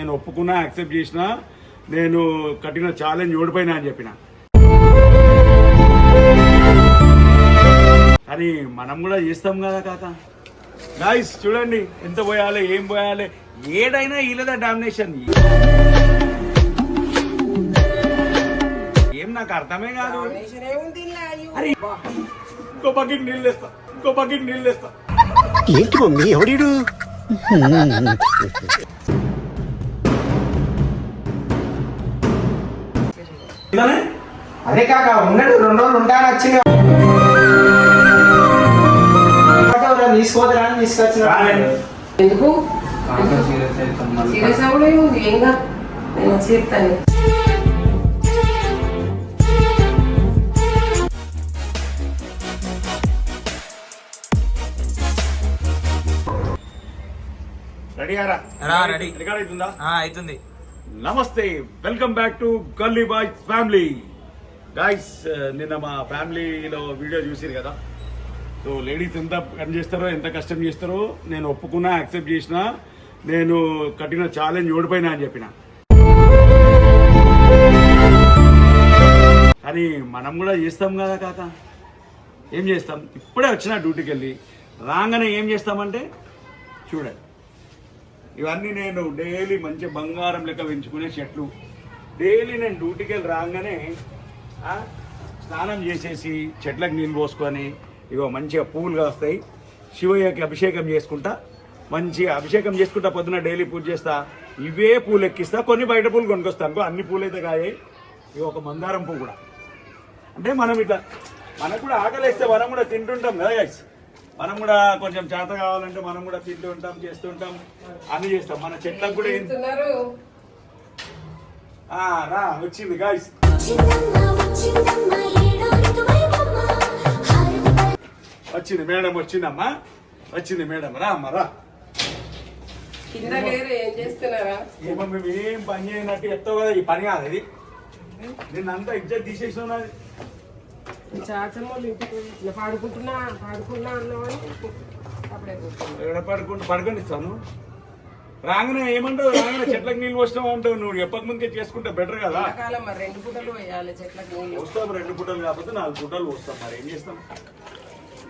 నేను ఒప్పుకున్నా, యాక్సెప్ట్ చేసిన, నేను కట్టిన ఛాలెంజ్ ఓడిపోయినా అని చెప్పిన. కానీ మనం కూడా చేస్తాం కదా కాక. గాయ్స్ చూడండి ఎంత పోయాలి, ఏం పోయాలి, ఏడైనా వీళ్ళదా డామినేషన్. ఏం నాకు అర్థమే కాదు. అరే ఇంకో బకెట్ నీళ్ళు వేస్తా, ఇంకో బకెట్ నీళ్ళు వేస్తా. ఏంటి మమ్మీ ఎవడీడు? అదే కాక ఉన్నాడు 2 రోజులు ఉంటాను వచ్చింది తీసుకోవద్దా తీసుకొచ్చిన ఎందుకు సీరియస్ అవ్వడం ఏముంది, ఏం కాదు, నేను చెప్తాను. రెడీయారా? రెడీ. రికార్డ్ అవుతుందా? అవుతుంది. నమస్తే, వెల్కమ్ బ్యాక్ టు గల్లీ బాయ్స్ ఫ్యామిలీ. గాయ్స్ నిన్న మా ఫ్యామిలీలో వీడియో చూసిరు కదా. సో లేడీస్ ఎంత పని చేస్తారో, ఎంత కష్టం చేస్తారో నేను ఒప్పుకున్నా, యాక్సెప్ట్ చేసిన, నేను కట్టిన ఛాలెంజ్ ఓడిపోయినా అని చెప్పిన. కానీ మనం కూడా చేస్తాం కదా కాక. ఏం చేస్తాం? ఇప్పుడే వచ్చిన డ్యూటీకి వెళ్ళి రాగానే ఏం చేస్తామంటే చూడండి, ఇవన్నీ నేను డైలీ మంచి బంగారం లెక్క పెంచుకునే చెట్లు. డైలీ నేను డ్యూటీకి వెళ్ళి రాగానే స్నానం చేసేసి చెట్లకు నీళ్ళు పోసుకొని ఇగో మంచిగా పువ్వులుగా వస్తాయి. శివయ్యకి అభిషేకం చేసుకుంటా, మంచిగా అభిషేకం చేసుకుంటా, పొద్దున డైలీ పూజ చేస్తా. ఇవే పూలు ఎక్కిస్తా, కొన్ని బయట పూలు కొనుక్కొస్తాను. అన్ని పూలు అయితే కాయాయి. ఇవి ఒక మందారం పువ్వు కూడా. అంటే మనం ఇట్లా మనకు కూడా ఆకలిస్తే మనం కూడా తింటుంటాం కదా గైస్. మనం కూడా కొంచెం చేత కావాలంటే మనం కూడా తింటూ ఉంటాం, చేస్తుంటాం, అన్ని చేస్తాం. మన చెట్లకు కూడా రా వచ్చింది గాయస్, వచ్చింది మేడం, వచ్చిందమ్మా, వచ్చింది మేడం. రా అమ్మా రా. ఏమో మేము ఏం పని చేయనట్టు చెప్తావు కదా, ఈ పని కాదు ఇది. నిన్నంతా ఇజ్జత్ తీసేసిన పడుకొనిస్తాను. రాగానే ఏమంటావు? రాగానే చెట్లకు నీళ్ళు వస్తావు అంటావు. నువ్వు చెప్పక ముందుకే చేసుకుంటే బెటర్ కదా. 2 పూటలు వస్తాం, 2 పూటలు కాకపోతే 4 పూటలు వస్తాం. మరి ఏం చేస్తాం?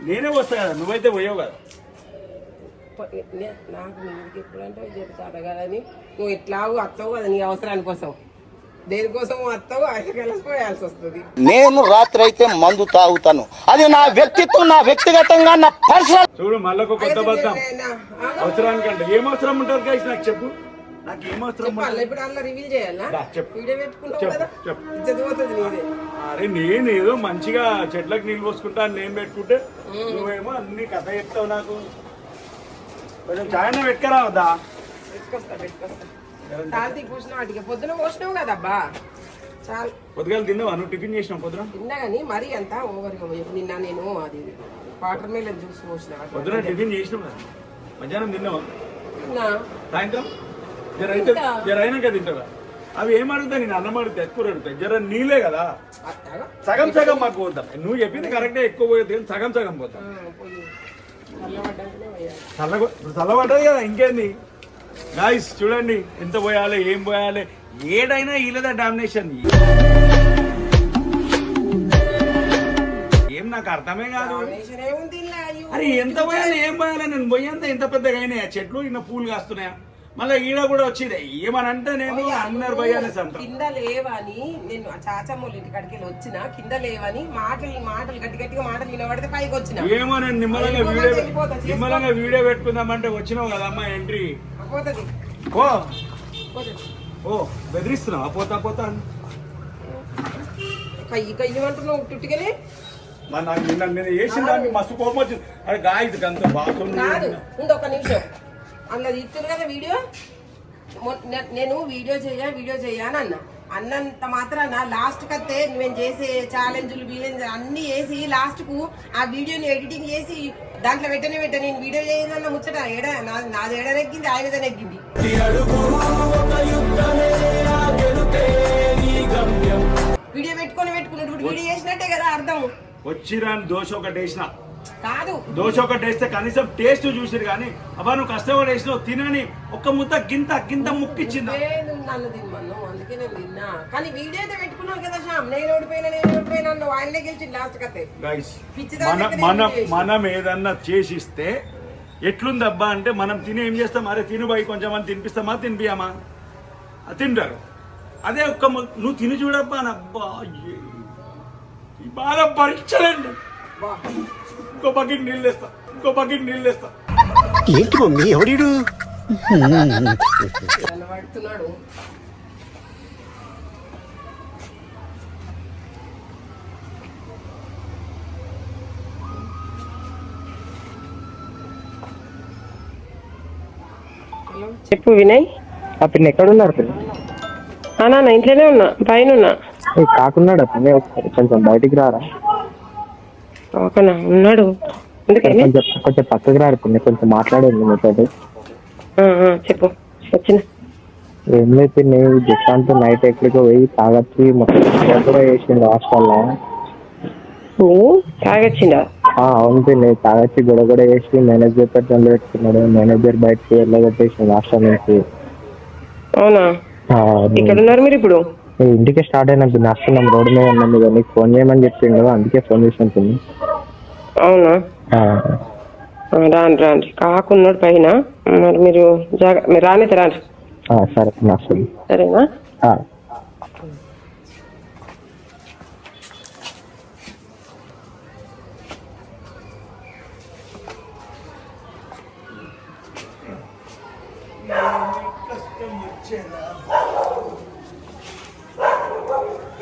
నేనే వస్తా కదా, నువ్వైతే పోయావు కదా. నాకు నీకు ఎప్పుడంటే చెప్తాడు కదా అని. నువ్వు ఎట్లాగూ వస్తావు కదా నీ అవసరాని కోసం, దేనికోసం వస్తావు, పోయాల్సి వస్తుంది. నేను రాత్రి అయితే మందు తాగుతాను, అది నా వ్యక్తిత్వం, నా వ్యక్తిగతంగా, నా పర్సనల్. చూడు మళ్ళీ కొత్త బద్దాం అవసరానికంటే. ఏం అవసరం ఉంటుంది గైస్ నాకు చెప్పు. నాకు ఏం అవసరం? ఇప్పుడు అలా రివీల్ చేయాలా? వీడియో పెట్టుకుంటావు కదా, అరే నేను ఏదో మంచిగా చెట్లకు నీళ్ళు పోసుకుంటా అని నేను పెట్టుకుంటే నువ్వేమో అన్ని కథ చెప్తావు. నాకు కొంచెం చాయన పెట్టుకురావద్దా? పొద్దున పోసినావు కదా అబ్బా, చాలు. పొద్దుగాల తిన్నావా? నువ్వు టిఫిన్ చేసినావు పొద్దున? తిన్నా కానీ మరీ అంత ఓవర్గా నిన్న నేను అది వాటర్ మిలన్ జ్యూస్ పోసిన. పొద్దున టిఫిన్ చేసినావు కదా, మధ్యాహ్నం తిన్నావా? సాయంత్రం జర అయినాక తింటావా? అవి ఏం అడుగుతా? నేను అన్నం అడిగితే ఎక్కువ అడుగుతాయి. జర నీళ్ళే కదా, సగం సగం మాకు పోతాం. నువ్వు చెప్పింది కరెక్టే, ఎక్కువ పోయేది కానీ సగం సగం పోతాం. చల్లబడ్డది కదా, ఇంకేంది? గాయ్స్ చూడండి ఎంత పోయాలి, ఏం పోయాలి, ఏడైనా వీళ్ళదా డామినేషన్. ఏం నాకు అర్థమే కాదు. అరే ఎంత పోయాలి, ఏం పోయాలి? నేను పోయేంత ఎంత పెద్దగా అయినాయి ఆ చెట్లు, ఇన్న పూలు కాస్తున్నాయా? మళ్ళీ ఈడ కూడా వచ్చింది. ఏమనంటే నేను అందరు పోయాలి కింద లేవని, నేను చాచమ్మోళ్ళ ఇంటి కాడికి వచ్చిన కింద లేవని మాటలు గట్టిగా మాటలు వినబడితే పైకి వచ్చిన. ఏమో నేను నిమ్మలంగా వీడియో పెట్టుకుందామంటే వచ్చినావు కదమ్మా ఎంట్రీ. ఓ బెదిరిస్తున్నావా? పోతా పోతా కయ్యమంటున్నావు టుట్టుకనే. మరి నాకు నిన్న వేసిన దానికి మస్తు కోపం వచ్చింది. అరే గాయస్ అంత బాత్రూమ్ కాదు, ఒక నిమిషం. అందులో ఇస్తుంది కదా వీడియో. నేను వీడియో చేయని అన్నంత మాత్రాన లాస్ట్ కత్తే నేను చేసే ఛాలెంజ్లు అన్ని వేసి లాస్ట్ కు ఆ వీడియోని ఎడిటింగ్ చేసి దాంట్లో పెట్టనే నేను వీడియో చేయదన్న ముచ్చట నాది ఏడ నెగ్గింది, ఆయనదే నెగ్గింది. వీడియో పెట్టుకుని వీడియో చేసినట్టే కదా అర్థం. వచ్చిరాని దోశ ఒకటి వేసిన కాదు దోశ ఒకటి వేస్తే కనీసం టేస్ట్ చూసిరు కానీ అబ్బా నువ్వు కష్టపడి వేసినావు తినని ఒక్క ముద్ద గింత ముక్కిచ్చిందా నన్ను తిమ్మను అందుకే నేను తిన్నా కానీ వీడియో అయితే పెట్టుకున్నావు కదా శ్యామ్ నేను ఓడిపోయినా నువ్వు ఆయనే గెలిచి లాస్ట్ కతే గైస్ మనం ఏదన్నా చేసిస్తే ఎట్లుందబ్బా అంటే మనం తిని ఏం చేస్తాం అరే తిను బాయి కొంచెం అని తినిపిస్తామా తినిపియామా తింటారు అదే ఒక్క నువ్వు తిని చూడబ్బా అని అబ్బా ఈ బాధ పరీక్షలండి ఇంకో బకెట్ నీళ్ళు వేస్తా ఏంటి మమ్మీ ఎవడీడు పడుతున్నాడు చెప్పు వినయ్ ఆ పిన్ ఎక్కడున్నారు పిన్ నా ఇంట్లోనే ఉన్నా పైన ఉన్నా కాకున్నాడు పిన్ని ఒకసారి కొంచెం బయటికి రారా ఓకేనా ఉన్నాడు ఎందుకని కొంచెం పక్కకి రారు పిన్ని కొంచెం మాట్లాడండి మీతో చెప్పు వచ్చిన ఏం లేదు పిన్ని జస్ట్ నైట్ ఎక్కడికి పోయి తాగొచ్చి మొత్తం కూడా వేసిండు హాస్టల్లో నువ్వు తాగొచ్చిందా అవును పిన్ని తాగొచ్చి గొడవ వేసి మేనేజర్ పెట్టి పెట్టుకున్నాడు మేనేజర్ బయటకి వెళ్ళగొట్టేసిండు హాస్టల్ నుంచి అవునా ఇక్కడ ఉన్నారు మీరు ఇప్పుడు ఇంటికి స్టార్ట్ అయినా పిన్ని వస్తున్నాం రోడ్డు మీద ఉన్నాం మీద నీకు ఫోన్ చేయమని చెప్పిండు అందుకే ఫోన్ చేసాను పిన్ని అవునా రాండి కాకున్నాడు పైన మరి మీరు మీరు రానైతే రాండి సరే వస్తుంది సరేనా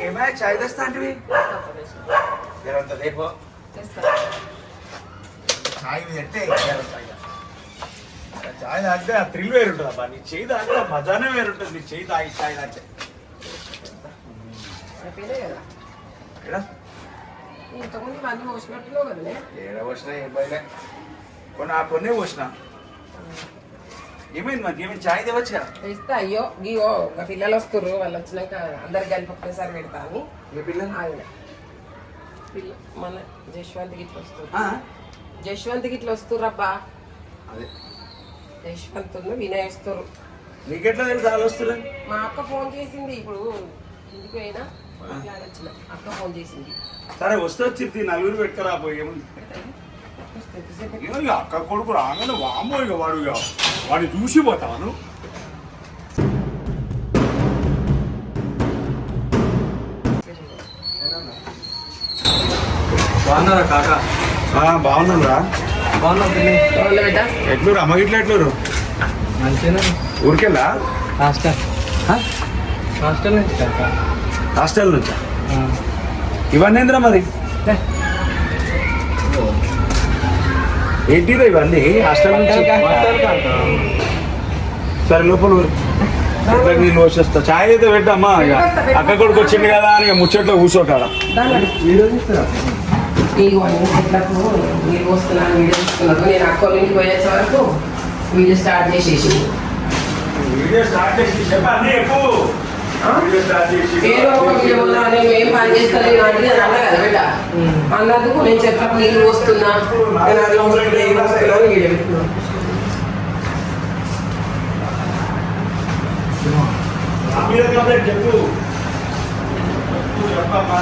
ఏమైనా చాయ్ తెస్తా అంటే రేపు చాయ్ అంటే చాయ్ తాగితే ఆ థ్రిల్ వేరుంటుంది అబ్బా నీ చేయి తాగితే మజానే వేరుంటుంది నీ చేయి తాగి చాయ్ తాగితే ఇంతకుముందు ఇవన్నీ పోసినట్టున్నావు కదనే ఏడ పోసినా ఏ బయలే కొన్నే పోసిన ఏమైంది మనకి ఏమైంది చాయ్ తెవచ్చు కదా తెస్తా అయ్యో గీయో ఒక పిల్లలు వస్తుర్రు వాళ్ళు వచ్చినాక అందరికి కలిపి ఒకేసారి పెడతా అని ఏ పిల్లలు ఆయన మన జశ్వంత్కి ఇట్లా వస్తారు జశ్వంత్కి ఇట్లా వస్తుర్రబ్బా అదే యశ్వంత్ వినయ్ వస్తారు నీకెట్లా తెలుసు వాళ్ళు వస్తున్నారు మా అక్క ఫోన్ చేసింది ఇప్పుడు ఇంటికి పోయినా మాట్లాడొచ్చిన అక్క ఫోన్ చేసింది సరే వస్తే వచ్చి నలుగురు పెట్టుకురా పోయి ఏముంది ఇక అక్క కొడుకు రాగానే వామో ఇక వాడిని చూసి పోతాను బాగున్నారా కాకా బాగున్నారా బాగున్నా పిన్ని బిడ్డ ఎట్లూరు అమ్మ గిట్ల ఎట్లూరు మంచిగా ఊరికెళ్ళా హాస్టల్ నుంచి కాకా హాస్టల్ నుంచా ఇవన్నీ ఏంద్రా మరి ఏంటిదా ఇవన్నీ హాస్టల్ నుంచి సరే లోపల నీళ్ళు వచ్చేస్తా చాయ్ అయితే పెట్టమ్మా ఇక అక్క కొడుకు వచ్చింది కదా అని ముచ్చట్లో కూర్చోటాడా నీళ్ళు వస్తున్నాను వీడియో వస్తున్నాను నేను అక్క ఇంటికి పోయేసే వరకు వీడియో స్టార్ట్ చేసేసి వీడియో స్టార్ట్ చేసి చెప్పండి ఏదో ఒక వీడియో నేను ఏం పని చేస్తాను అంటే అన్న కదా బిడ్డ అన్నందుకు నేను చెప్పక నీళ్ళు వస్తున్నా వీడియో పెట్టుకున్నాను చెప్పు చెప్పమ్మా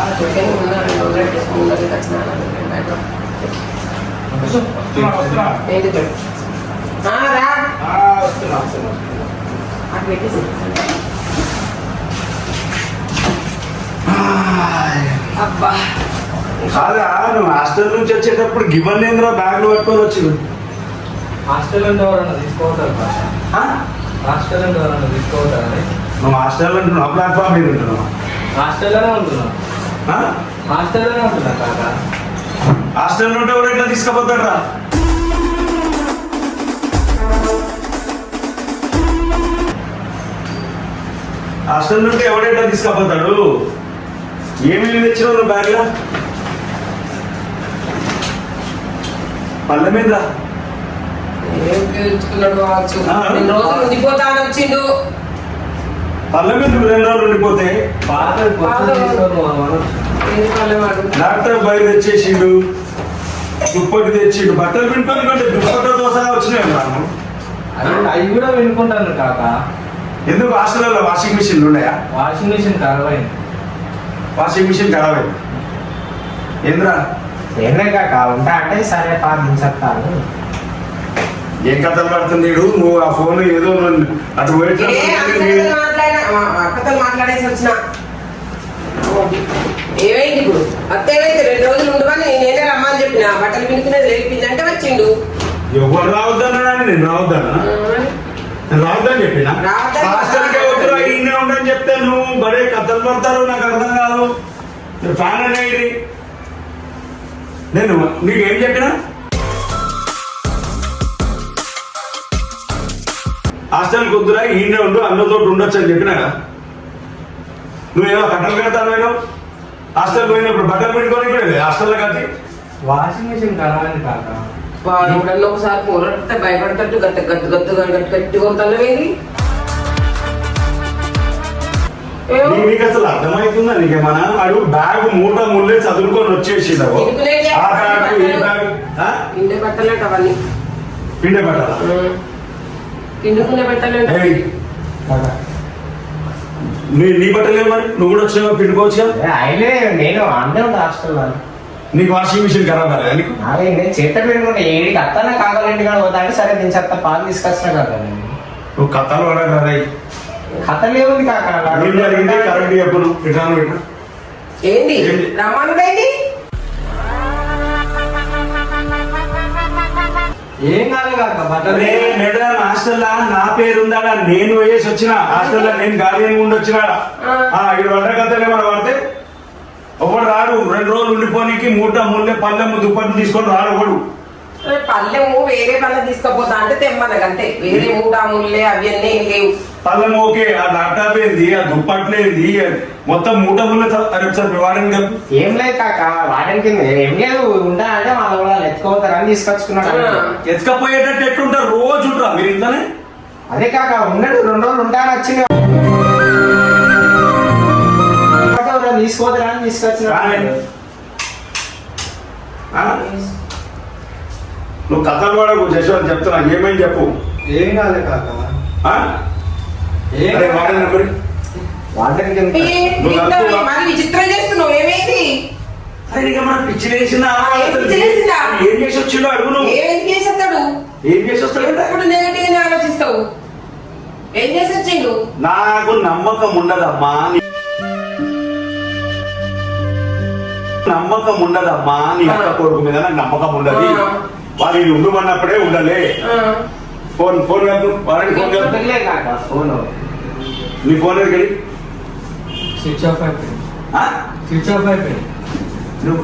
అటు పెట్టేసి అబ్బా కాదా నువ్వు హాస్టల్ నుంచి వచ్చేటప్పుడు గివన్ ఏంద్రా బ్యాగ్లు పట్టుకొని వచ్చింది హాస్టల్ అంటే ఎవరన్నా తీసుకోవటారు హాస్టల్ అంటే ఎవరన్నా తీసుకోవటారని నువ్వు హాస్టల్ అంటున్నావు ప్లాట్ఫామ్ మీద ఉంటున్నావు హాస్టల్లోనే ఉంటున్నా హాస్టల్లోనే ఉంటున్నా కాకా హాస్టల్ ఉంటే ఎవరు ఎట్లా తీసుకుపోతాడు రా హాస్టల్ నుండి ఎవడెట్లా తీసుకుపోతాడు ఏమేమి తెచ్చినావు నువ్వు బ్యాగ్లో పళ్ళ మీద ఏం ఉపయోగించుకున్నాడు కావచ్చు 2 రోజులు ఉండిపోతాను వచ్చిండు పళ్ళ మీద 2 రోజులు ఉండిపోతే వాడు డాక్టర్ బయట తెచ్చేసిండు దుప్పటి తెచ్చిండు, బట్టలు పిండుకొని కంటే దుప్పటితో సహా వచ్చినాయి రాను. అవి కూడా వినుకుంటాను కాక. ఎందుకు హాస్టల్లో వాషింగ్ మిషన్లు ఉన్నాయా? వాషింగ్ మిషన్ ఖరాబ్ అయింది. వాషింగ్ మిషన్ ఖరాబ్ అయింది. ఏంద్రా ఏందే కాక ఉంటా అంటే సరే పాటించేస్తాను. ఏం కథలు పడుతుంది వీడు? నువ్వు ఆ ఫోన్ ఏదో అటు అక్కతో మాట్లాడేసి వచ్చిన ఏమైంది ఇప్పుడు? అత్తేమైతే 2 రోజులు ఉండవని నేనే రమ్మని చెప్పిన. బట్టలు పిండుకునేది లేపింది అంటే వచ్చిండు. ఎవరు రావద్దన్నా? నేను రావద్దన్నా? నేను రావద్దని చెప్పిన. హాస్టల్కే వద్దురా ఈయనే ఉండని చెప్తే నువ్వు బడే కథలు పడతారు. నాకు అర్థం కాదు. ఫ్యాన్ అనేది నేను నీకు ఏం చెప్పినా? హాస్టల్కి వద్దురా ఈయనే ఉండు, అన్నతో ఉండొచ్చు అని చెప్పినా కదా. నువ్వేమో కట్టలు పెడతాను. నేను హాస్టల్ పోయినప్పుడు బట్టలు పెట్టుకొని కూడా హాస్టల్లో కట్టి వాషింగ్ మిషన్ ఖరాబ్ అయింది కాక. ఎప్పుడన్నా ఒకసారి పోరాడితే భయపడతట్టు గట్టు గట్టు గట్టు గట్టి కొడతావేంది? నీకు అసలు అర్థమవుతుందా? నీకేమన్నా అడుగు బ్యాగ్ మూట ముళ్ళే చదువుకొని వచ్చేసిందావు. పిండే బట్టలేట అవన్నీ పిండే బట్టలా? పిండుకునే బట్టలేట. నీ బట్టలే మరి నువ్వు కూడా వచ్చినావా? పిండుకోవచ్చుగా. అయినా నేను అందే ఉంటా హాస్టల్ వాళ్ళు. నీకు వాషింగ్ మిషన్ ఖరాబ్ కాలేదా నీకు? అదే నేను చేత పెట్టుకుంటే ఏడికి అత్తనా కావాలంటే కానీ పోతా అంటే సరే నేను చెత్త పాలు తీసుకొచ్చినా కాక. నువ్వు కథలు పడగలరా? కథలు ఏముంది కాక. ఏం జరిగింది కరెక్ట్ చెప్పు. నువ్వు ఇటాను పెట్టు. ఏంది రమ్మనుడైంది? ఏం కాదు కాక బట్టలు మేడం హాస్టల్లా నా పేరు ఉందా? నేను వేసి వచ్చిన హాస్టల్లో నేను గార్డియన్ ఉండి వచ్చినాడా? ఇక్కడ వంట కథలే మనం పడితే ఒకడు రాడు. 2 రోజులు ఉండిపోనికి మూట ముళ్ళే పల్లెము దుప్పట్లు తీసుకొని రాడు ఒకడు. పల్లెము వేరే పళ్ళ తీసుకపోతా అంటే తెమ్మనగంతే. వేరే మూట ముళ్ళే అవి అన్నీ లేవు. పళ్ళెం ఓకే, ఆ ల్యాప్టాప్ ఏంది, ఆ దుప్పట్లు ఏంది, మొత్తం మూట ముళ్ళే. ఒకసారి వాడని కదా. ఏం లేదు కాక వాడని కింద ఏం లేదు ఉంటా అంటే వాళ్ళ వాళ్ళు ఎత్తుకోతారని తీసుకొచ్చుకున్నాడు. ఎత్తుకపోయేటట్టు ఎట్లుంటారు? రోజు ఉంటారా మీరు ఇంట్లోనే? అదే కాక ఉన్నాడు 2 రోజులు ఉంటాను వచ్చింది తీసుకోవద్దని తీసుకొచ్చిన. నువ్వు కథలు పడకు జశ్వంత్, చెప్తున్నా. ఏమైంది చెప్పు. ఏం కాలే కాక. మరి విచిత్రం చేస్తున్నావు. ఏమైంది? పిచ్చి లేచిందా? ఏం చేసి వచ్చిండో అడుగు. నువ్వు ఏం చేసేస్తాడు? ఏం చేసి వస్తాడు? ఇప్పుడు నెగటివ్ గా ఆలోచిస్తావు. ఏం చేసి వచ్చిండు? నాకు నమ్మకం ఉండదమ్మా. నమ్మకం ఉండదమ్మా నీ అక్క కొడుకు మీద. నాకు నమ్మకం ఉండదు. వాళ్ళు ఉండమన్నప్పుడే ఉండలే. ఫోన్ కాదు వాళ్ళకి ఫోన్ కాదు. నీ ఫోన్ ఎక్కడి? స్విచ్ ఆఫ్ అయిపోయింది. స్విచ్ ఆఫ్ అయిపోయింది. నువ్వు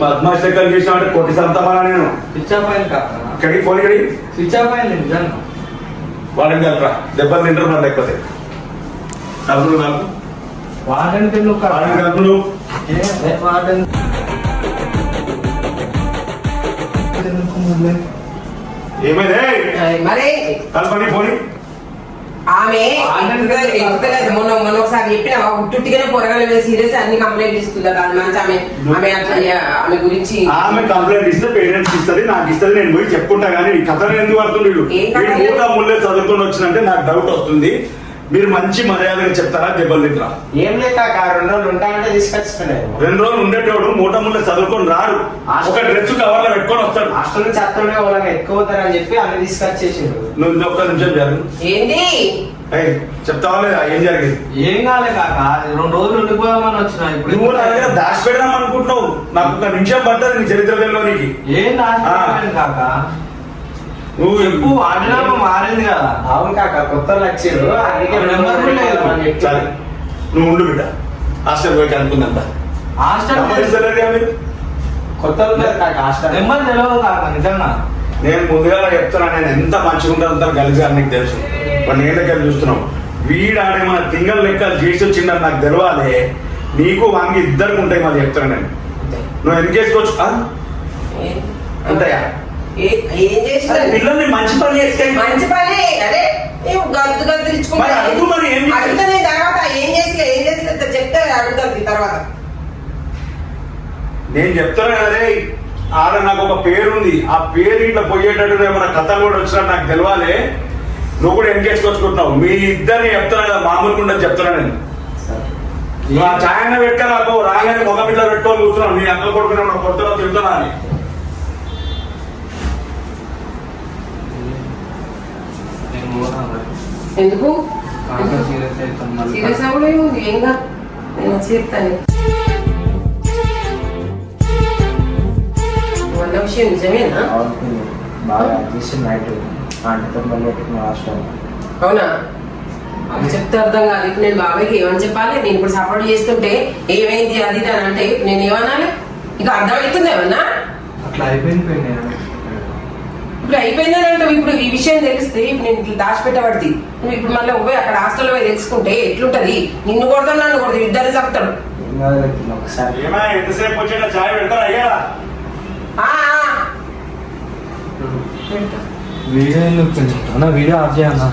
బద్మాష్ లెక్కలు చేసినావంటే కొట్టి సంతమానా నేను. స్విచ్ ఆఫ్ అయింది కాక. ఇక్కడికి ఫోన్ ఇక్కడి. స్విచ్ ఆఫ్ అయింది నిజంగా. వాళ్ళని కలరా దెబ్బలు తింటారు మరి. లేకపోతే కలుపులు కలుపు. వాడని తిన్ను కలుపులు. వాడని ఏమైంది? మరి కలపని ఫోన్. ఆమె మొన్న ఒకసారి చెప్పిన ఉట్టుగానే పొరగాలి మీద సీరియస్ అన్ని కంప్లైంట్ ఇస్తుంది. అది మంచి ఆమె ఆమె ఆమె గురించి ఆమె కంప్లైంట్ ఇస్తే పేరెంట్స్ ఇస్తుంది, నాకు ఇస్తుంది. నేను పోయి చెప్పుకుంటా. కానీ ఈ కథ ఎందుకు పడుతుంది? మూట ముళ్ళే చదువుకొని వచ్చినంటే నాకు డౌట్ వస్తుంది. మీరు మంచి మర్యాదగా చెప్తారా? దెబ్బలు తింటారా? ఏం లేక 2 రోజులు ఉంటానంటే తీసుకొచ్చుకున్నాడు. 2 రోజులు ఉండేటోడు మూట ముళ్ళే చదువుకొని రాడు. ఒక డ్రెస్ కవర్ లో పెట్టుకొని వస్తాడు. హాస్టల్ నుంచి అత్తనే వాళ్ళని ఎక్కువతారని చెప్పి అన్ని తీసుకొచ్చేసిండు. నువ్వు ఒక్క నిమిషం జరుగు. ఏంటి చెప్తావా లేదా ఏం జరిగింది? ఏం కాలే కాక. 2 రోజులు ఉండిపోయామని వచ్చిన. ఇప్పుడు నువ్వు నా దగ్గర దాచి పెడదాం అనుకుంటున్నావు. నాకు 1 నిమిషం పడుతుంది నీ చరిత్ర వెళ్ళడానికి. ఏం దాచి కాక. నువ్వు చెప్పు. ఆడినామా మారింది కదా. అవును కాక కొత్త వచ్చారు. అందుకే నెంబర్ సరే నువ్వు ఉండు బిడ్డ. హాస్టల్ పోయి అనుకుందంట. హాస్టల్ కొత్త హాస్టల్ నెంబర్ తెలియదు కాక నిజంగా. నేను ముందుగా చెప్తున్నా. నేను ఎంత మంచిగా ఉంటాను కలిసి అని నీకు తెలుసు. వాడిని ఏం దగ్గర చూస్తున్నావు. వీడు ఆడేమన్నా తింగల్ లెక్కలు చేసి వచ్చిందని నాకు తెలవాలి. నీకు వానికి ఇద్దరికి ఉంటాయి మరి చెప్తున్నా నేను. నువ్వు ఎన్కేసుకోవచ్చు అంతయా? ఏం చేసిన పిల్లల్ని మంచి పని చేస్తే మంచి పని. అదే గద్దు గద్దులుచుకుంటా. మరి ఏం అడుగుతా తర్వాత ఏం చేసి చెప్తే అడుగుతాను. తర్వాత. నేను చెప్తాను కదే, ఆడ నాకు ఒక పేరు ఉంది, ఆ పేరు ఇట్లా పోయేటట్టు ఏమైనా కథలు కూడా వచ్చినట్టు నాకు తెలవాలి. నువ్వు కూడా ఎంకేసుకొచ్చుకుంటున్నావు. మీ ఇద్దరిని చెప్తాను కదా, మామూలుగా ఉండదు చెప్తున్నా నేను. నువ్వు ఆ ఛాయన పెట్టుకొని నాకు రాగానే మొగ బిడ్డ పెట్టుకొని కూర్చున్నావు. నీ అక్కలు కొడుకున్నా కొడుతున్నా తింటున్నా అని. ఎందుకు సీరియస్ అవ్వడం ఏముంది, ఏంగా నేను చెప్తాను. వంద విషయం నిజమేనా? బాగా చేసి నైట్ ఆంటీతో మళ్ళీ హాస్టల్. అవునా? అది చెప్తే అర్థం కాదు. ఇప్పుడు నేను బాబాయ్కి ఏమని చెప్పాలి? నేను ఇప్పుడు సపోర్ట్ చేస్తుంటే ఏమైంది అది ఇది అని అంటే నేను ఏమనాలి? ఇక అర్థమవుతుంది ఏమన్నా? అట్లా అయిపోయింది. ఇప్పుడు అయిపోయిందని అంటావు. ఇప్పుడు ఈ విషయం తెలిస్తే ఇప్పుడు నేను ఇట్లా దాచిపెట్టబడి నువ్వు ఇప్పుడు మళ్ళీ పోయి అక్కడ హాస్టల్లో పోయి తెలుసుకుంటే ఎట్లుంటది? నిన్ను కొడతాను, నన్ను కొడతాడు, ఇద్దరు చెప్తాడు. ఒకసారి ఏమైనా ఎంతసేపు వచ్చేట ఛాయ్ పెడతారా అయ్యా? వీడియో వీడియో ఆఫ్ చేయన్నా.